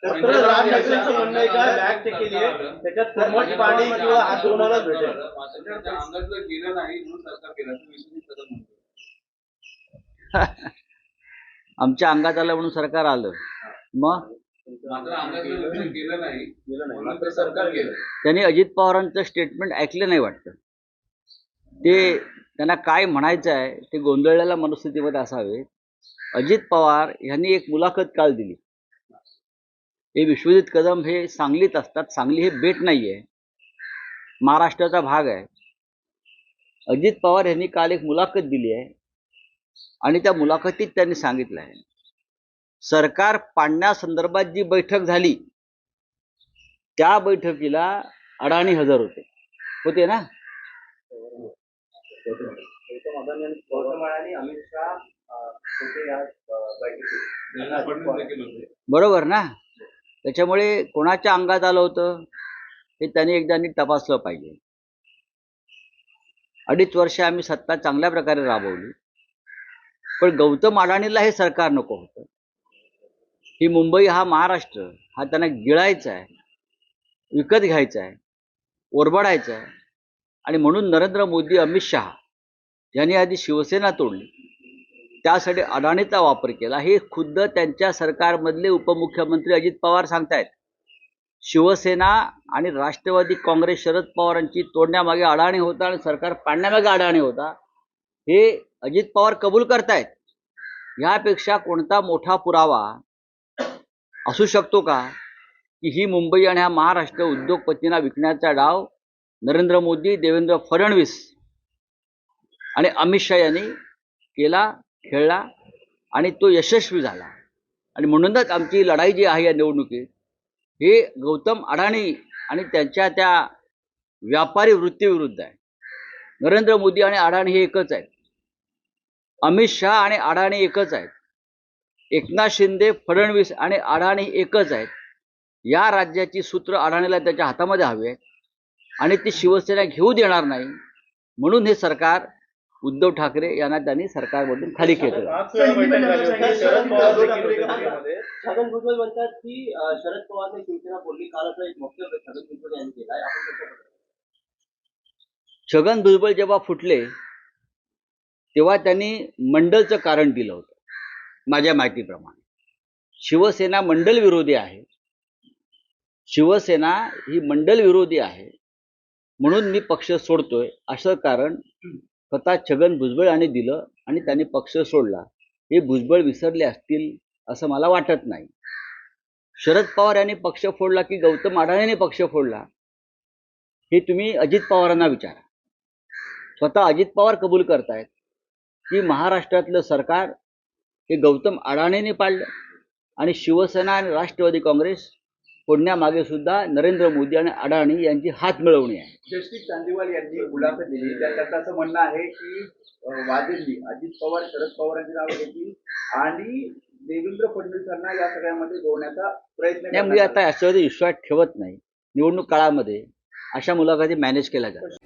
तर राज ठाकरेंचं म्हणणं आहे का बॅग केली आहे त्याच्यात कोमट पाणी किंवा हात धुवण्याला भेटेल. अंगातलं गेलं नाही म्हणून सरकार केलं विश्वजित कदम म्हणतो. आमच्या अंगात आलं म्हणून सरकार आलं, मग मात्र अंगातलं गेलं नाही म्हणून तर सरकार केलं. त्यांनी अजित पवारांचं स्टेटमेंट ऐकलं नाही वाटतं. ते त्यांना काय म्हणायचं आहे ते गोंधळलेल्या मनस्थितीमध्ये असावे. अजित पवार यांनी एक मुलाखत काल दिली. हे विश्वजित कदम हे सांगलीत असतात. सांगली हे बेट नाही आहे, महाराष्ट्राचा भाग आहे. अजित पवार यांनी काल एक मुलाखत दिली आहे आणि त्या मुलाखतीत त्यांनी सांगितलं आहे सरकार पाडण्यासंदर्भात जी बैठक झाली त्या बैठकीला अडाणी हजर होते ना. बरोबर ना. त्याच्यामुळे कोणाच्या अंगात आलं होतं हे त्यांनी एकदा तपासलं पाहिजे. 2.5 वर्ष आम्ही सत्ता चांगल्या प्रकारे राबवली, पण गौतम अडाणीला हे सरकार नको होतं. ही मुंबई हा महाराष्ट्र हा त्यांना गिळायचा आहे, विकत घ्यायचा आहे, ओरबडायचा आहे. आणि म्हणून नरेंद्र मोदी, अमित शहा यांनी आधी शिवसेना तोडली, त्यासाठी अडाणीचा वापर केला. हे खुद्द त्यांच्या सरकारमधले उपमुख्यमंत्री अजित पवार सांगतायत. शिवसेना आणि राष्ट्रवादी काँग्रेस शरद पवारांची तोडण्यामागे अडाणी होता आणि सरकार पाडण्यामागे अडाणी होता, हे अजित पवार कबूल करतायत. यापेक्षा कोणता मोठा पुरावा असू शकतो का की ही मुंबई आणि हा महाराष्ट्र उद्योगपतींना विकण्याचा डाव नरेंद्र मोदी, देवेंद्र फडणवीस आणि अमित शहा यांनी केला, खेळला आणि तो यशस्वी झाला. आणि म्हणूनच आमची लढाई जी आहे या निवडणुकीत हे गौतम अडाणी आणि त्यांच्या त्या व्यापारी वृत्तीविरुद्ध आहे. नरेंद्र मोदी आणि अडाणी हे एकच आहेत. अमित शहा आणि अडाणी एकच आहेत. एकनाथ शिंदे, फडणवीस आणि अडाणी एकच आहेत. या राज्याची सूत्र अडाणीला त्याच्या हातामध्ये हवी आहेत आणि ती शिवसेना घेऊ देणार नाही. म्हणून हे सरकार उद्धव ठाकरे यांना त्यांनी सरकारमधून खाली केलं. छगन भुजबळ म्हणतात की शरद पवारने शिवसेना फोडली. काल असं एक वक्तव्य छगन भुजबळ यांनी केलं आहे. छगन भुजबळ जेव्हा फुटले तेव्हा त्यांनी मंडलचं कारण दिलं होतं. माझ्या माहितीप्रमाणे शिवसेना मंडल विरोधी आहे, शिवसेना ही मंडल विरोधी आहे म्हणून मी पक्ष सोडतोय असं कारण स्वतः छगन भुजबळ यांनी दिलं आणि त्यांनी पक्ष सोडला. हे भुजबळ विसरले असतील असं मला वाटत नाही. शरद पवार यांनी पक्ष फोडला की गौतम अडाणीने पक्ष फोडला हे तुम्ही अजित पवारांना विचारा. स्वतः अजित पवार कबूल करतायत की महाराष्ट्रातलं सरकार हे गौतम अडाणीने पाडलं आणि शिवसेना आणि राष्ट्रवादी काँग्रेस फोडण्यामागे सुद्धा नरेंद्र मोदी आणि अडाणी यांची हात मिळवणी आहे. जयश्री चांदीवाल यांनी मुलाखत दिली, त्यात असं म्हणणं आहे की वाजेंनी अजित पवार, शरद पवारांची नावं घेतली आणि देवेंद्र फडणवीसांना या सगळ्यामध्ये जोडण्याचा प्रयत्न. मी आता याच्यावर विश्वास ठेवत नाही. निवडणूक काळामध्ये अशा मुलाखती मॅनेज केल्या जातात.